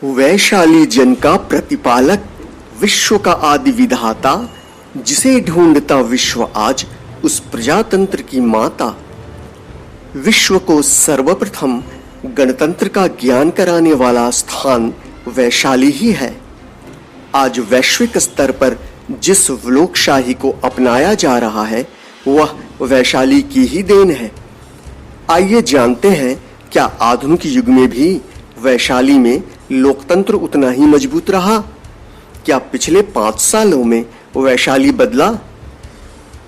वैशाली जन का प्रतिपालक, विश्व का आदि विधाता, जिसे ढूंढता विश्व आज उस प्रजातंत्र की माता। विश्व को सर्वप्रथम गणतंत्र का ज्ञान कराने वाला स्थान वैशाली ही है। आज वैश्विक स्तर पर जिस लोकशाही को अपनाया जा रहा है वह वैशाली की ही देन है। आइए जानते हैं, क्या आधुनिक युग में भी वैशाली में लोकतंत्र उतना ही मजबूत रहा? क्या पिछले 5 सालों में वैशाली बदला?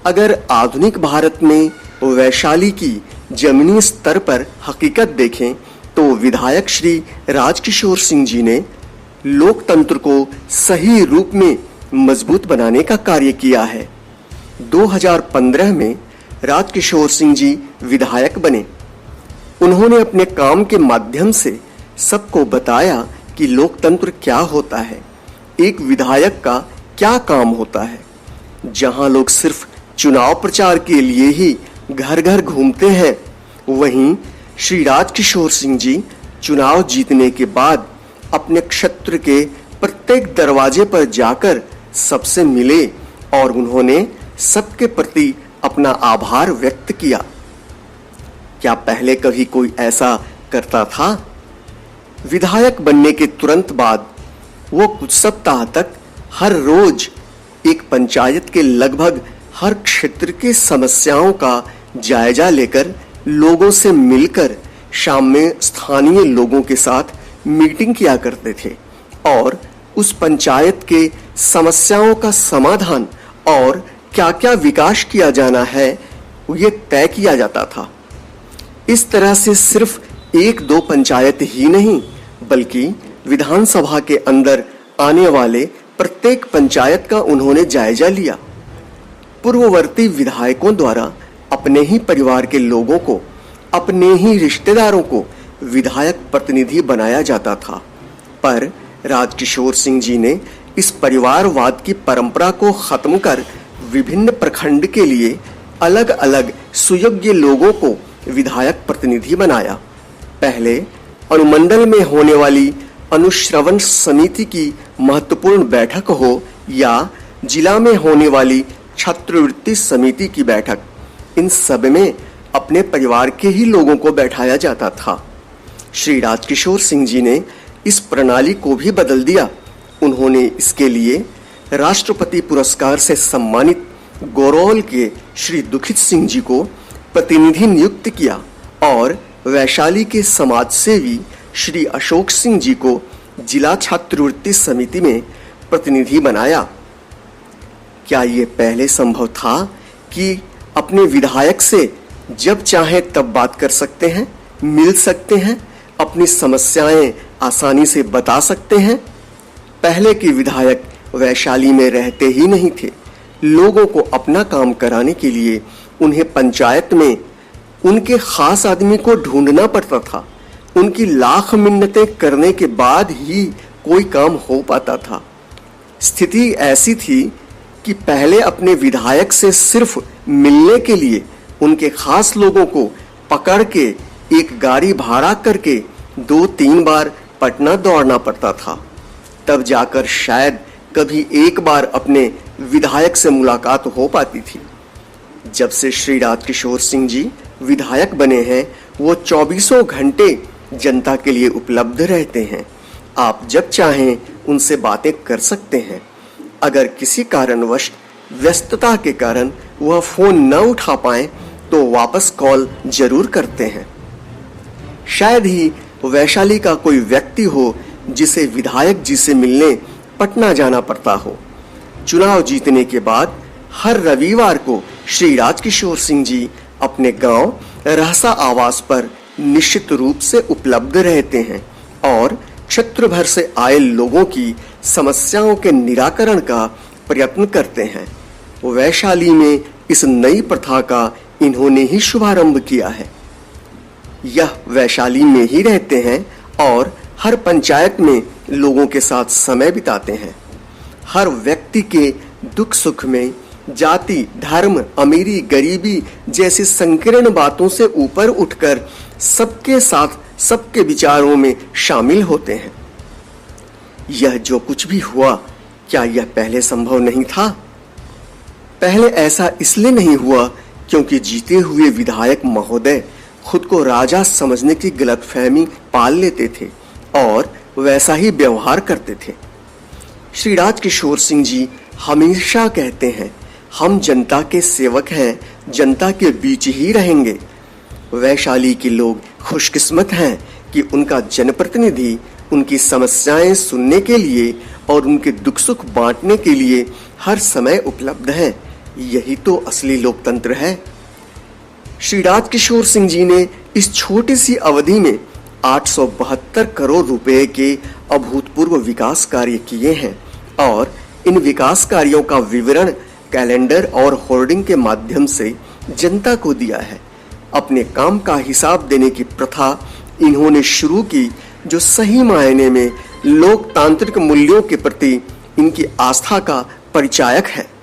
अगर आधुनिक भारत में वैशाली की जमीनी स्तर पर हकीकत देखें तो विधायक श्री राजकिशोर सिंह जी ने लोकतंत्र को सही रूप में मजबूत बनाने का कार्य किया है। 2015 में राजकिशोर सिंह जी विधायक बने। उन्होंने अपने काम के माध्यम से सबको बताया कि लोकतंत्र क्या होता है, एक विधायक का क्या काम होता है। जहां लोग सिर्फ चुनाव प्रचार के लिए ही घर घर घूमते हैं, वहीं श्री राजकिशोर सिंह जी चुनाव जीतने के बाद अपने क्षेत्र के प्रत्येक दरवाजे पर जाकर सबसे मिले और उन्होंने सबके प्रति अपना आभार व्यक्त किया। क्या पहले कभी कोई ऐसा करता था? विधायक बनने के तुरंत बाद वो कुछ सप्ताह तक हर रोज एक पंचायत के लगभग हर क्षेत्र के समस्याओं का जायजा लेकर लोगों से मिलकर शाम में स्थानीय लोगों के साथ मीटिंग किया करते थे और उस पंचायत के समस्याओं का समाधान और क्या-क्या विकास किया जाना है ये तय किया जाता था। इस तरह से सिर्फ 1-2 पंचायत ही नहीं बल्कि विधानसभा के अंदर आने वाले प्रत्येक पंचायत का उन्होंने जायजा लिया। पूर्ववर्ती विधायकों द्वारा अपने ही परिवार के लोगों को, अपने ही रिश्तेदारों को विधायक प्रतिनिधि बनाया जाता था, पर राजकिशोर सिंह जी ने इस परिवारवाद की परंपरा को खत्म कर विभिन्न प्रखंड के लिए अलग-अलग सुयोग्य लोगों को विधायक प्रतिनिधि बनाया। पहले अनुमंडल में होने वाली अनुश्रवण समिति की महत्वपूर्ण बैठक हो या जिला में होने वाली छात्रवृत्ति समिति की बैठक, इन सब में अपने परिवार के ही लोगों को बैठाया जाता था। श्री राजकिशोर सिंह जी ने इस प्रणाली को भी बदल दिया। उन्होंने इसके लिए राष्ट्रपति पुरस्कार से सम्मानित गोरौल के श्री दुखित सिंह जी को प्रतिनिधि नियुक्त किया और वैशाली के समाज सेवी श्री अशोक सिंह जी को जिला छात्रवृत्ति समिति में प्रतिनिधि बनाया। क्या ये पहले संभव था कि अपने विधायक से जब चाहे तब बात कर सकते हैं, मिल सकते हैं, अपनी समस्याएं आसानी से बता सकते हैं? पहले के विधायक वैशाली में रहते ही नहीं थे। लोगों को अपना काम कराने के लिए उन्हें पंचायत में उनके खास आदमी को ढूंढना पड़ता था। उनकी लाख मिन्नतें करने के बाद ही कोई काम हो पाता था। स्थिति ऐसी थी कि पहले अपने विधायक से सिर्फ मिलने के लिए उनके खास लोगों को पकड़ के एक गाड़ी भाड़ा करके 2-3 बार पटना दौड़ना पड़ता था। तब जाकर शायद कभी एक बार अपने विधायक से मुलाकात हो पाती थी। जब से श्री राजकिशोर सिंह जी विधायक बने हैं, वो 24 घंटे जनता के लिए उपलब्ध रहते हैं। आप जब चाहें उनसे बातें कर सकते हैं। अगर किसी कारणवश व्यस्तता के कारण वह फोन न उठा पाए तो वापस कॉल जरूर करते हैं। शायद ही वैशाली का कोई व्यक्ति हो जिसे विधायक जी से मिलने पटना जाना पड़ता हो। चुनाव जीतने के बाद हर रविवार को श्री राजकिशोर सिंह जी अपने गांव रहसा आवास पर निश्चित रूप से उपलब्ध रहते हैं और क्षेत्र भर से आए लोगों की समस्याओं के निराकरण का प्रयत्न करते हैं। वैशाली में इस नई प्रथा का इन्होंने ही शुभारंभ किया है। यह वैशाली में ही रहते हैं और हर पंचायत में लोगों के साथ समय बिताते हैं। हर व्यक्ति के दुख सुख में जाति, धर्म, अमीरी, गरीबी जैसी संकीर्ण बातों से ऊपर उठकर सबके साथ सबके विचारों में शामिल होते हैं। यह जो कुछ भी हुआ, क्या यह पहले संभव नहीं था? पहले ऐसा इसलिए नहीं हुआ क्योंकि जीते हुए विधायक महोदय खुद को राजा समझने की गलतफहमी पाल लेते थे और वैसा ही व्यवहार करते थे। श्री राजकिशोर सिंह जी हमेशा कहते हैं, हम जनता के सेवक हैं, जनता के बीच ही रहेंगे। वैशाली के लोग खुशकिस्मत हैं कि उनका जनप्रतिनिधि उनकी समस्याएं सुनने के लिए और उनके दुख सुख बांटने के लिए हर समय उपलब्ध है। यही तो असली लोकतंत्र है। श्री राजकिशोर सिंह जी ने इस छोटी सी अवधि में 872 करोड़ रुपए के अभूतपूर्व विकास कार्य किए हैं और इन विकास कार्यों का विवरण कैलेंडर और होर्डिंग के माध्यम से जनता को दिया है। अपने काम का हिसाब देने की प्रथा इन्होंने शुरू की, जो सही मायने में लोकतांत्रिक मूल्यों के प्रति इनकी आस्था का परिचायक है।